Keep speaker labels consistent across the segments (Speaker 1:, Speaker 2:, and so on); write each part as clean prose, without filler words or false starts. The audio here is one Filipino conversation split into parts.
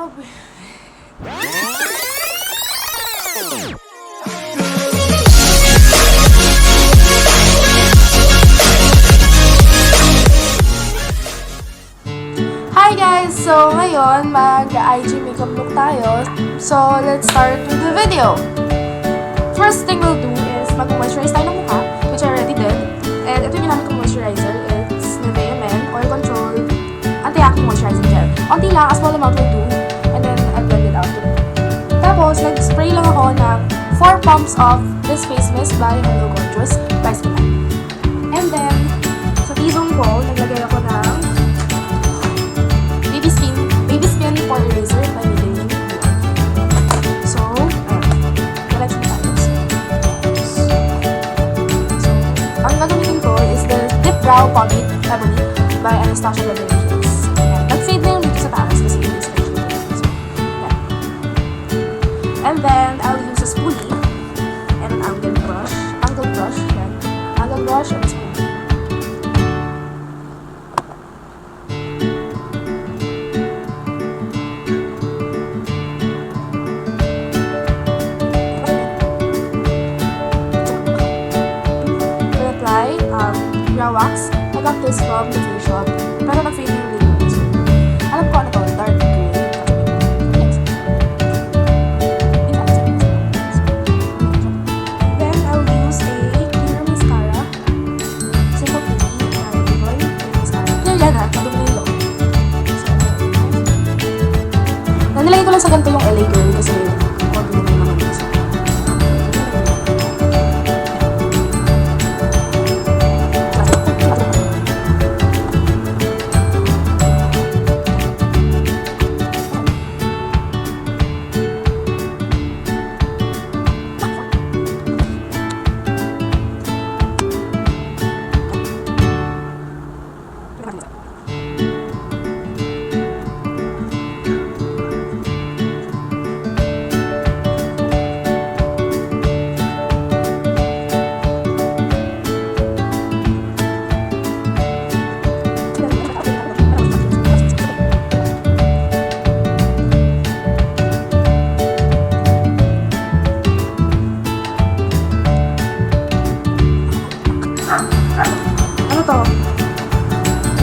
Speaker 1: Grabe. Hi guys! So, ngayon, mag-IG makeup look tayo. So, let's start with the video. First thing we'll do is mag-moisturize tayo ng mukha, which I already did. And ito yung ginamit kong moisturizer. It's Nivea Men Oil Control Anti-Acne Moisturizing Gel. Onti lang, a small amount will do. And then, I blend it out. Tapos, nag-spray lang ako ng 4 pumps of this face mist by Hello Gorgeous by Skin. And then, sa T-zone ko, naglagay ako ng Baby Skin for Eraser by Maybelline. So, let's start. So, ang gagamitin ko is the Dip Brow Pomade Ebony by Anastasia Beverly Hills. Nag-fade na yung dito sa taas kasi it is actually so, and then, I'll use a spoolie and an angle brush, and a spoolie. Brow wax. I got this from the face shop. Pero nag-fade yung lid. So, alam ko ano to, dark gray. Then, I'll use a clear mascara. Simple beauty. Clear mascara. Clear yan ha. Madumi na yung look. So, nilagay ko lang sa ganito yung LA Girl kasi konti naman naman gusto.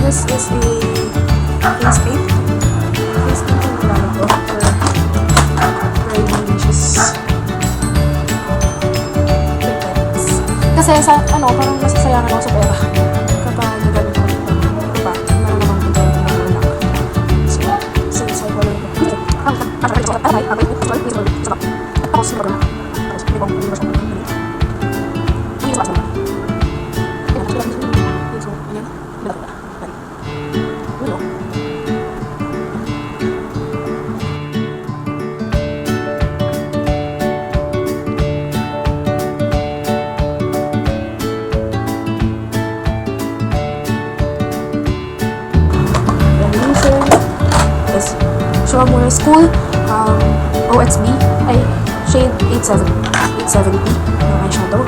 Speaker 1: This is a face paint. Face paint yung ginamit ko for very delicious pigments. Kasi sa parang nasasayangan ako sa pera kapag nagamit ko ito. Ito pa, meron namang pigment na malak. So, since I follow ito. Tapos yung parang may kong hindi mo siya magpapalito. Hindi yung basa. More School OXB ay shade 870 ng eyeshadow.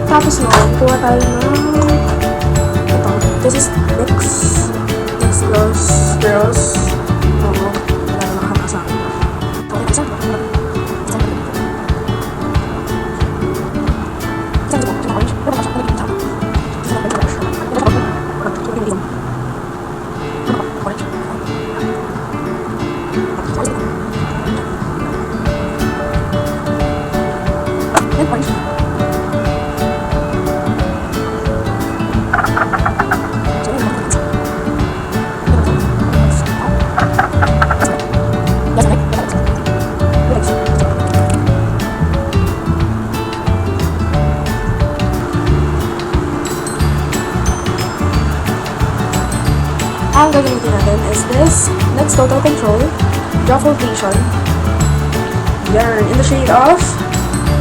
Speaker 1: Tapos noon, kuha tayo ng ito. This is NYX Girls. Ang gagamitin natin is this NYX Total Control Draw Foundation. You're in the shade of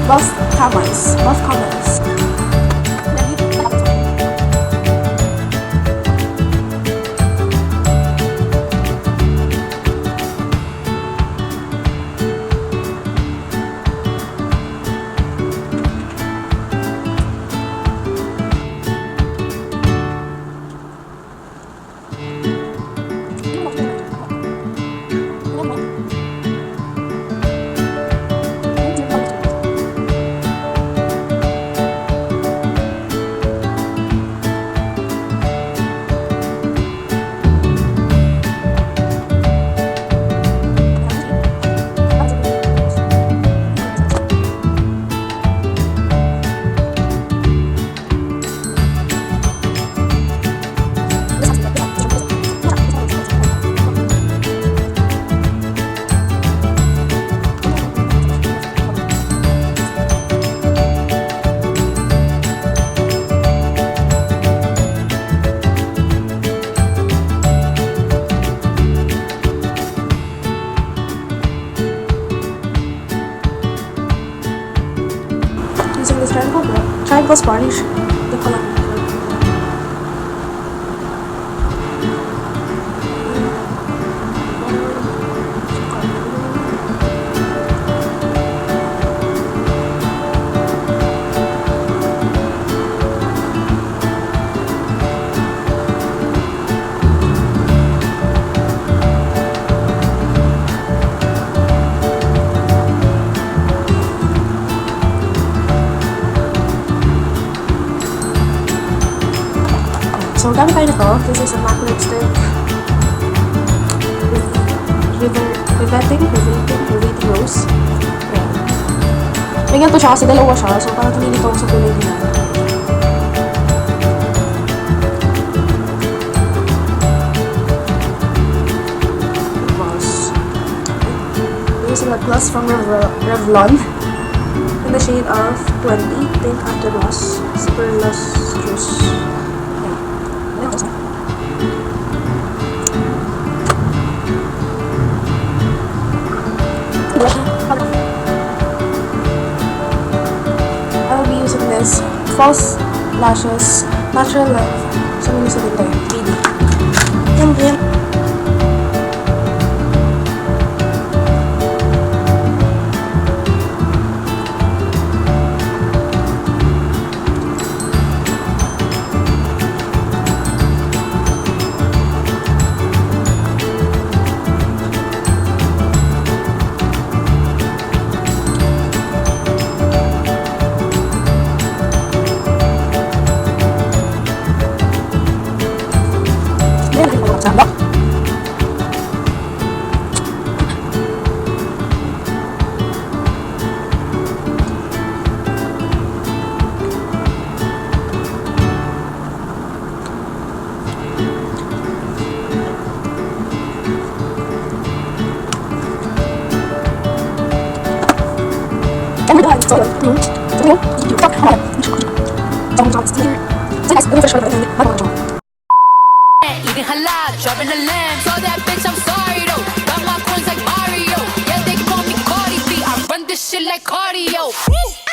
Speaker 1: Buff Camels. ko Spanish. Hindi ko lang. So, gamit tayo nito. This is a MAC lipstick. Revetting rose. Ayan. Ganyan to siya kasi dalawa siya. So, parang tumili ko sa kulay nila. Tapos, this is a gloss from Revlon. In the shade of 20. Pink After Gloss. Super lustrous. I will be using this false lashes natural love. So, I'm using it there. BD. And then,
Speaker 2: eating halal, dropping the lamb. So that bitch, I'm sorry though. Got my coins like Mario. Yeah, they call me Cardi B. I run this shit like cardio. Woo!